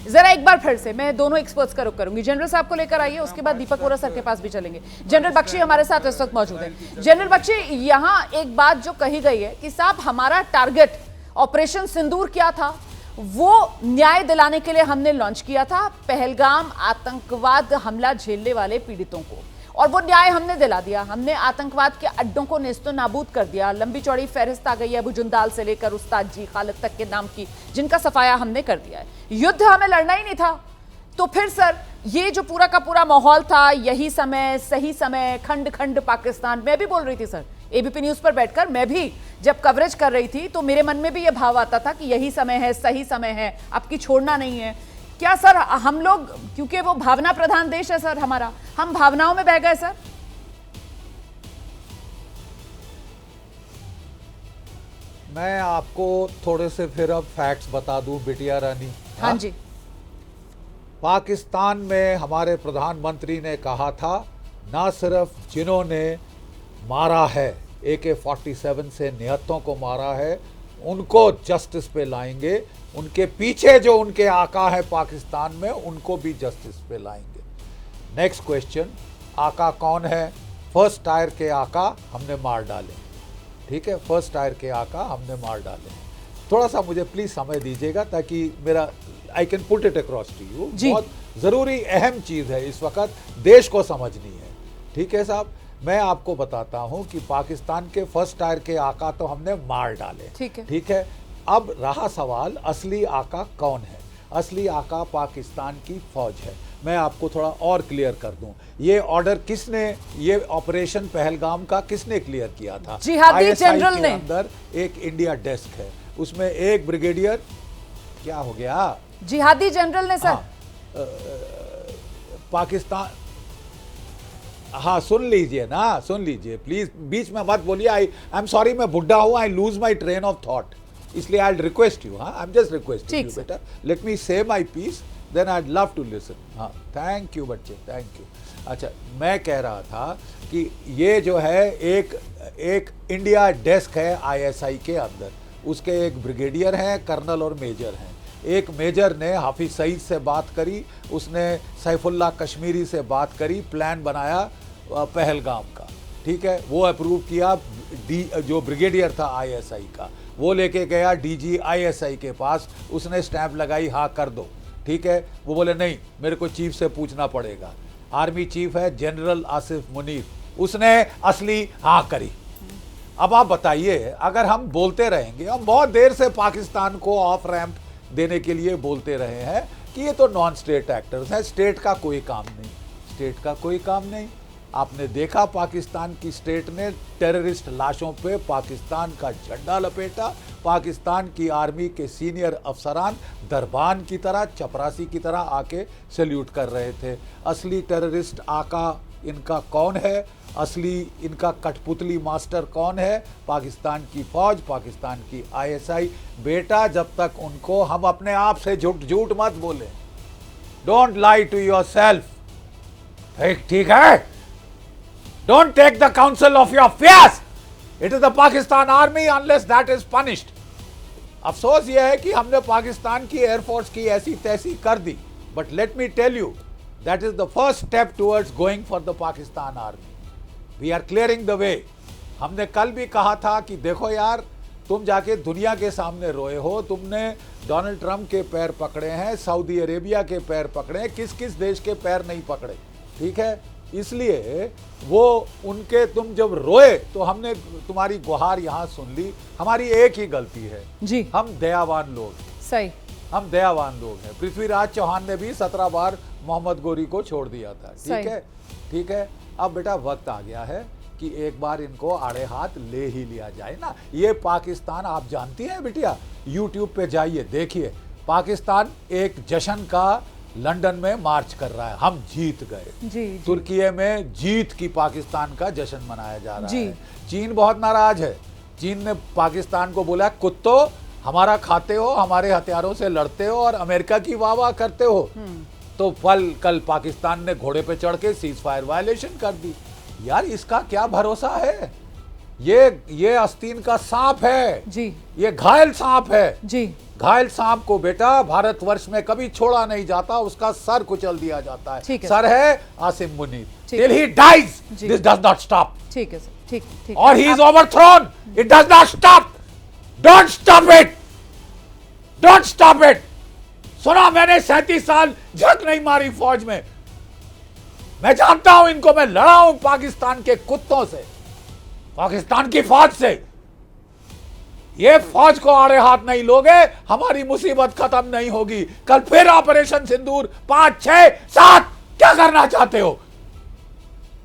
जरा एक बार फिर से मैं दोनों एक्सपर्ट्स का रुख करूंगी। जनरल साहब को लेकर आइए, उसके बाद दीपक वोरा सर के पास भी चलेंगे। जनरल बख्शी हमारे साथ इस वक्त मौजूद है। जनरल बख्शी, यहाँ एक बात जो कही गई है कि साहब हमारा टारगेट ऑपरेशन सिंदूर क्या था, वो न्याय दिलाने के लिए हमने लॉन्च किया था पहलगाम आतंकवाद हमला झेलने वाले पीड़ितों को, और वो न्याय हमने दिला दिया। हमने आतंकवाद के अड्डों को नेस्तो नाबूद कर दिया। लंबी चौड़ी फहरिस्त आ गई है, अबू जुंदाल से लेकर उस्ताद जी खालिद तक के नाम की, जिनका सफाया हमने कर दिया है। युद्ध हमें लड़ना ही नहीं था। तो फिर सर, ये जो पूरा का पूरा माहौल था, यही समय, सही समय, खंड खंड पाकिस्तान, मैं भी बोल रही थी सर, एबीपी न्यूज पर बैठकर मैं भी जब कवरेज कर रही थी तो मेरे मन में भी ये भाव आता था कि यही समय है, सही समय है, अब की छोड़ना नहीं है। क्या सर हम लोग, क्योंकि वो भावना प्रधान देश है सर हमारा, हम भावनाओं में बह गए सर? मैं आपको थोड़े से फिर अब फैक्ट्स बता दूं बिटिया रानी। हाँ जी। पाकिस्तान में हमारे प्रधानमंत्री ने कहा था, ना सिर्फ जिन्होंने मारा है, AK-47 से निहत्तों को मारा है, उनको जस्टिस पे लाएंगे, उनके पीछे जो उनके आका है पाकिस्तान में, उनको भी जस्टिस पे लाएंगे। नेक्स्ट क्वेश्चन, आका कौन है? फर्स्ट टायर के आका हमने मार डाले, ठीक है, फर्स्ट टायर के आका हमने मार डाले। थोड़ा सा मुझे प्लीज समय दीजिएगा ताकि मेरा I can put it across to you. बहुत जरूरी अहम चीज है इस वक्त, देश को समझनी है, ठीक है साहब। मैं आपको बताता हूं कि पाकिस्तान के फर्स्ट टायर के आका तो हमने मार डाले, ठीक है। अब रहा सवाल, असली आका कौन है? असली आका पाकिस्तान की फौज है। मैं आपको थोड़ा और क्लियर कर दूं, ये ऑर्डर किसने, ये ऑपरेशन पहलगाम का किसने क्लियर किया था? जिहादी जनरल ने। अंदर एक इंडिया डेस्क है, उसमें एक ब्रिगेडियर, क्या हो गया, जिहादी जनरल ने सर। पाकिस्तान, हाँ सुन लीजिए ना, सुन लीजिए प्लीज, बीच में मत बोलिए। आई एम सॉरी, मैं बुढ़ा हूं, I lose my train of thought, इसलिए आई रिक्वेस्ट यू, हाँ I am just requesting you बेटा, let me say my piece, then I love to listen. हाँ थैंक यू बच्चे, थैंक यू। अच्छा, मैं कह रहा था कि ये जो है एक इंडिया डेस्क है ISI के अंदर, उसके एक ब्रिगेडियर हैं, कर्नल और मेजर हैं। एक मेजर ने हाफिज सईद से बात करी, उसने सैफुल्लाह कश्मीरी से बात करी, प्लान बनाया पहलगाम का, ठीक है, वो अप्रूव किया। जो ब्रिगेडियर था ISI का, वो लेके गया DG ISI के पास, उसने स्टैंप लगाई, हाँ कर दो, ठीक है। वो बोले नहीं, मेरे को चीफ से पूछना पड़ेगा। आर्मी चीफ है जनरल आसिफ मुनीर, उसने असली हाँ करी। अब आप बताइए, अगर हम बोलते रहेंगे, हम बहुत देर से पाकिस्तान को ऑफ रैंप देने के लिए बोलते रहे हैं कि ये तो नॉन स्टेट एक्टर्स हैं, स्टेट का कोई काम नहीं, स्टेट का कोई काम नहीं। आपने देखा पाकिस्तान की स्टेट ने टेररिस्ट लाशों पे पाकिस्तान का झंडा लपेटा, पाकिस्तान की आर्मी के सीनियर अफसरान दरबान की तरह, चपरासी की तरह आके सैल्यूट कर रहे थे। असली टेररिस्ट आका इनका कौन है? असली इनका कठपुतली मास्टर कौन है? पाकिस्तान की फौज, पाकिस्तान की ISI। बेटा, जब तक उनको, हम अपने आप से झूठ मत बोले, don't lie to yourself, ठीक है? Don't take the counsel of your fears, it is the Pakistan army unless that is punished. अफसोस यह है कि हमने पाकिस्तान की एयरफोर्स की ऐसी तैसी कर दी, but let me tell you, that is the first step towards going for the Pakistan army. We are clearing the way. हमने कल भी कहा था कि देखो यार, तुम जाके दुनिया के सामने रोए हो, तुमने डोनाल्ड ट्रंप के पैर पकड़े हैं, सऊदी अरेबिया के पैर पकड़े हैं, किस किस देश के पैर नहीं पकड़े, ठीक है? इसलिए वो उनके, तुम जब रोए तो हमने तुम्हारी गुहार यहाँ सुन ली। हमारी एक ही गलती है जी, हम दयावान लोग, सही, हम दयावान लोग हैं। पृथ्वीराज चौहान ने भी 17 बार मोहम्मद गोरी को छोड़ दिया था, ठीक है, ठीक है। अब बेटा वक्त आ गया है कि एक बार इनको आड़े हाथ ले ही लिया जाए ना। ये पाकिस्तान, आप जानती हैं बिटिया, यूट्यूब पे जाइए देखिए, पाकिस्तान एक जश्न का लंदन में मार्च कर रहा है, हम जीत गए। तुर्की में जीत की पाकिस्तान का जश्न मनाया जा रहा है। चीन बहुत नाराज है, चीन ने पाकिस्तान को बोला, कुत्तो हमारा खाते हो, हमारे हथियारों से लड़ते हो और अमेरिका की वाह वाह करते हो। तो कल पाकिस्तान ने घोड़े पे चढ़ के सीज फायर वायलेशन कर दी। यार इसका क्या भरोसा है? ये आस्तीन का सांप है जी ये घायल सांप है जी घायल सांप को बेटा भारतवर्ष में कभी छोड़ा नहीं जाता, उसका सर कुचल दिया जाता है। ठीक है सर है आसिम मुनीर, ठीक टिल ही डाइज जी। दिस डज नॉट स्टॉप, ठीक है सर, ठीक ठीक और he is overthrown, it does not stop, don't stop it, don't stop it. सुना मैंने 37 साल झक नहीं मारी फौज में, मैं जानता हूं इनको, मैं लड़ा हूं पाकिस्तान के कुत्तों से, पाकिस्तान की फौज से। ये फौज को आड़े हाथ नहीं लोगे, हमारी मुसीबत खत्म नहीं होगी। कल फिर ऑपरेशन सिंदूर 5, 6, 7 क्या करना चाहते हो?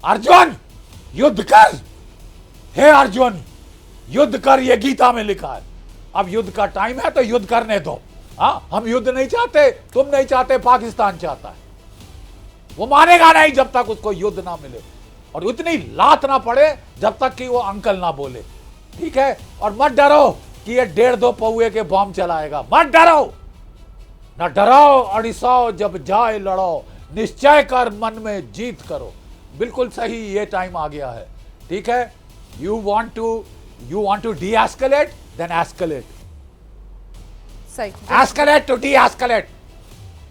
अर्जुन युद्ध कर, हे अर्जुन युद्ध कर, ये गीता में लिखा है। अब युद्ध का टाइम है तो युद्ध करने दो। हाँ, हम युद्ध नहीं चाहते, तुम नहीं चाहते, पाकिस्तान चाहता है। वो मानेगा नहीं जब तक उसको युद्ध ना मिले, और उतनी लात ना पड़े जब तक कि वो अंकल ना बोले, ठीक है? और मत डरो कि ये 1.5-2 पौए के बॉम्ब चलाएगा, मत डरो, न डराओ अड़िसाओ, जब जाए लड़ो, निश्चय कर मन में जीत करो। बिल्कुल सही, ये टाइम आ गया है, ठीक है? You want to de-escalate, then escalate, सही, एस्केलेट टू डी एस्केलेट,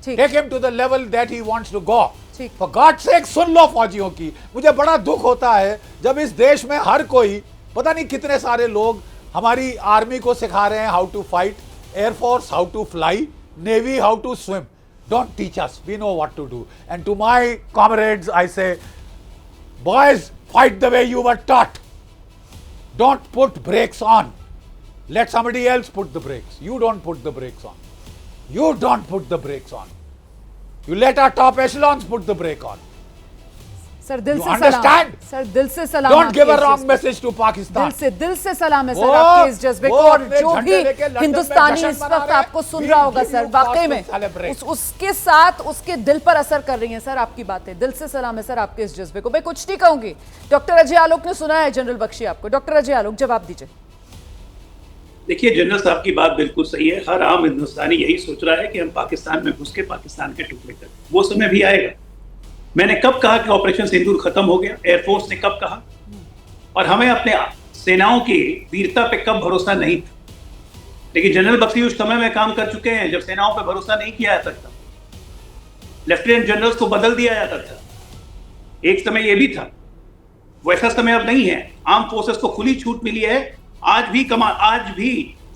ठीक take him to the level that he wants to go. ठीक। फॉर गॉड सेक सुन लो फौजियों की। मुझे बड़ा दुख होता है जब इस देश में हर कोई, पता नहीं कितने सारे लोग हमारी आर्मी को सिखा रहे हैं how to fight, air force how to fly, navy how to swim. Don't teach us, we know what to do. And to my comrades I say, boys fight the way you were taught, don't put brakes on, let somebody else put the brakes, you don't put the brakes on, you don't put the brakes on, you let our top echelons put the brake on. Sir दिल You से understand? सलाम, sir दिल से सलाम, Don't give a आपके wrong इस- message to Pakistan. दिल से सलाम है सर वो- आपके इस जज्बे को, वो और अपने जो झंडे भी लेके लंदन में हिंदुस्तानी जश्न इस मना वक्त रहे हैं, आपको सुन we रहा होगा give सर, you वाकई cause में to celebrate. उसके साथ उसके दिल पर असर कर रही है सर आपकी बातें। दिल से सलाम है सर आपके इस जज्बे को। मैं कुछ नहीं कहूंगी। डॉक्टर अजय आलोक ने सुना है जनरल बख्शी आपको। डॉक्टर अजय आलोक, जवाब दीजिए। देखिए, जनरल साहब की बात बिल्कुल सही है। हर आम हिंदुस्तानी यही सोच रहा है कि हम पाकिस्तान में घुस के पाकिस्तान के टुकड़े करें। वो समय भी आएगा। मैंने कब कहा कि ऑपरेशन सिंदूर खत्म हो गया? एयरफोर्स ने कब कहा? और हमें अपने सेनाओं की वीरता पे कब भरोसा नहीं था? लेकिन जनरल बख्शी उस समय में काम कर चुके हैं जब सेनाओं पे भरोसा नहीं किया जा सकता, लेफ्टिनेंट जनरल्स को बदल दिया जाता था। एक समय यह भी था, वैसा समय अब नहीं है। आर्म फोर्सेस को खुली छूट मिली है। आज भी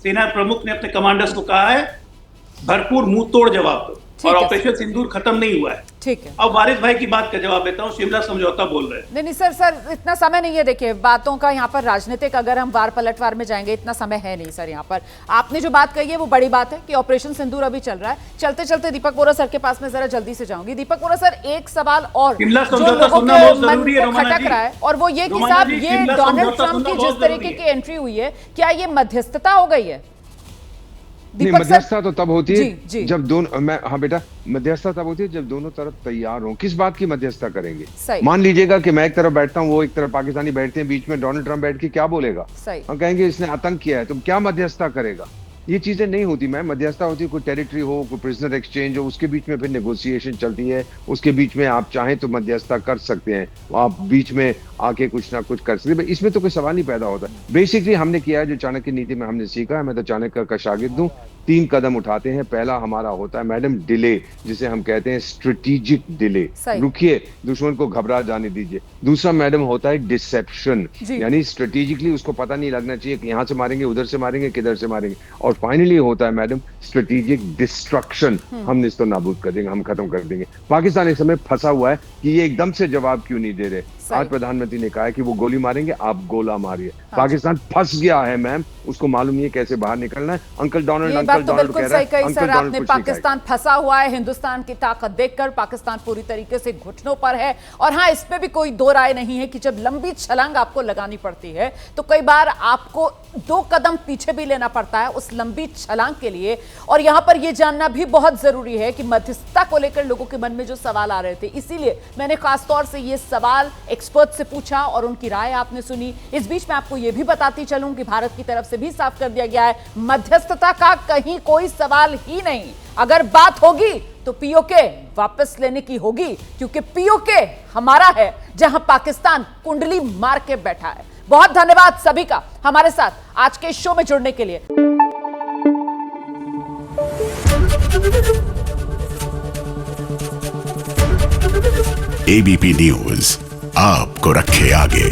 सेना प्रमुख ने अपने कमांडर्स को कहा है भरपूर मुंह तोड़ जवाब दो, और है। ऑपरेशन सिंदूर खत्म नहीं हुआ है। ठीक है, अब वारिस भाई की बात का जवाब देता हूँ। शिमला समझौता बोल रहे हैं। नहीं सर इतना समय नहीं है। देखिए, बातों का यहाँ पर राजनीतिक, अगर हम वार पलटवार में जाएंगे, इतना समय है नहीं सर। यहाँ पर आपने जो बात कही है वो बड़ी बात है कि ऑपरेशन सिंदूर अभी चल रहा है। चलते चलते दीपक बोरा सर के पास में जरा जल्दी से जाऊंगी। दीपक बोरा सर, एक सवाल और शिमला जो समझौता लोगों सुनना के बहुत मन जरूरी है, को रोमाना खटक जी। रहा है, और वो ये कि रोमाना साहब जी, ये शिमला डोनाल्ड समझौता ट्रंप की सुनना जिस बहुत तरीके जरूरी की एंट्री हुई है, क्या ये मध्यस्थता हो गई है? नहीं, दीपक सर, मध्यस्थता तो तब होती है जी। जब दोनों, हाँ बेटा, मध्यस्थता तब होती है जब दोनों तरफ तैयार हों। किस बात की मध्यस्थता करेंगे? सही। मान लीजिएगा कि मैं एक तरफ बैठता हूँ, वो एक तरफ पाकिस्तानी बैठते हैं, बीच में डोनाल्ड ट्रंप बैठ के क्या बोलेगा? सही। हम कहेंगे इसने आतंक किया है, तो क्या मध्यस्थता करेगा? ये चीजें नहीं होती। मैं मध्यस्थता होती है कोई टेरिटरी हो, कोई प्रिजनर एक्सचेंज हो, उसके बीच में फिर नेगोशिएशन चलती है। उसके बीच में आप चाहें तो मध्यस्थता कर सकते हैं, आप बीच में आके कुछ ना कुछ कर सकते हैं। इसमें तो कोई सवाल नहीं पैदा होता। बेसिकली हमने किया है जो चाणक्य नीति में हमने सीखा है। मैं तो चाणक्य का शागिर्द हूँ। 3 कदम उठाते हैं। पहला हमारा होता है मैडम डिले, जिसे हम कहते हैं स्ट्रेटेजिक डिले। रुकिए, दुश्मन को घबरा जाने दीजिए। दूसरा मैडम होता है डिसेप्शन, यानी स्ट्रेटेजिकली उसको पता नहीं लगना चाहिए कि यहाँ से मारेंगे, उधर से मारेंगे, किधर से मारेंगे। और फाइनली होता है मैडम स्ट्रेटेजिक डिस्ट्रक्शन, हम इसको नाबूद कर देंगे, हम खत्म कर देंगे। पाकिस्तान इस समय फंसा हुआ है कि ये एकदम से जवाब क्यों नहीं दे रहे। आज प्रधानमंत्री ने कहा है कि वो गोली मारेंगे, आप गोला मारिए। पाकिस्तान फंस गया है मैम, उसको मालूम नहीं है कैसे बाहर निकलना है। अंकल डोनाल्ड तो बिल्कुल सही कही सर आपने। पाकिस्तान फंसा हुआ है। हिंदुस्तान की ताकत देखकर पाकिस्तान पूरी तरीके से घुटनों पर है। और हाँ, इस पे भी कोई दो राय नहीं है कि जब लंबी छलांग आपको लगानी पड़ती है तो कई बार आपको 2 कदम पीछे भी लेना पड़ता है उस लंबी छलांग के लिए। और यहां पर यह जानना भी बहुत जरूरी है कि मध्यस्थता को लेकर लोगों के मन में जो सवाल आ रहे थे, इसीलिए मैंने खासतौर से यह सवाल एक्सपर्ट से पूछा और उनकी राय आपने सुनी। इस बीच में आपको यह भी बताती चलूं कि भारत की तरफ से भी साफ कर दिया गया है, मध्यस्थता का कहीं कोई सवाल ही नहीं। अगर बात होगी तो पीओके वापस लेने की होगी, क्योंकि पीओके हमारा है, जहां पाकिस्तान कुंडली मार के बैठा है। बहुत धन्यवाद सभी का हमारे साथ आज के शो में जुड़ने के लिए। एबीपी न्यूज आपको रखे आगे।